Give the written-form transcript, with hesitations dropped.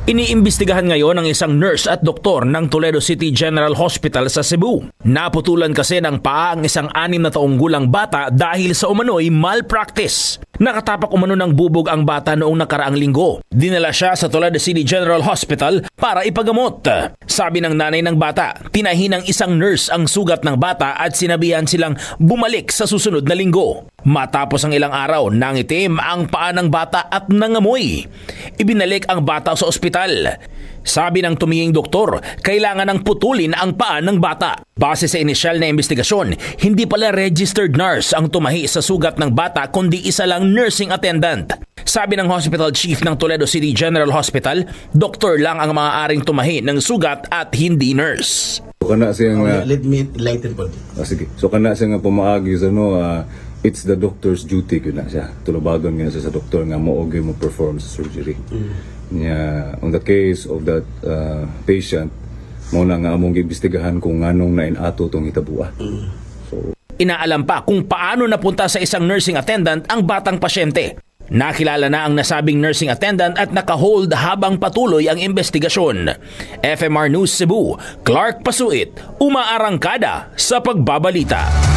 Iniimbestigahan ngayon ng isang nurse at doktor ng Toledo City General Hospital sa Cebu. Naputulan kasi ng paa ang isang 6 na taong gulang bata dahil sa umano'y malpractice. Nakatapak umano ng bubog ang bata noong nakaraang linggo. Dinala siya sa Toledo City General Hospital para ipagamot. Sabi ng nanay ng bata, tinahin ng isang nurse ang sugat ng bata at sinabihan silang bumalik sa susunod na linggo. Matapos ang ilang araw, nangitim ang paa ng bata at nangamoy. Ibinalik ang bata sa ospital. Sabi ng tuminging doktor, kailangan ng putulin ang paa ng bata. Base sa inisyal na investigasyon, hindi pala registered nurse ang tumahi sa sugat ng bata kundi isa lang nursing attendant. Sabi ng hospital chief ng Toledo City General Hospital, doktor lang ang maaaring tumahi ng sugat at hindi nurse. So kana siyang let me enlighten po. Sige. So kana siyang pumaagi sa it's the doctor's duty kuna siya. Tulubagon nga sa doktor nga moog mo perform sa surgery. On the case of that patient, muna nga among giimbestigahan kung nganong nainato tong hitabua. So, inaalam pa kung paano napunta sa isang nursing attendant ang batang pasyente. Nakilala na ang nasabing nursing attendant at naka-hold habang patuloy ang investigasyon. FMR News Cebu, Clark Pasuit, umaarangkada sa pagbabalita.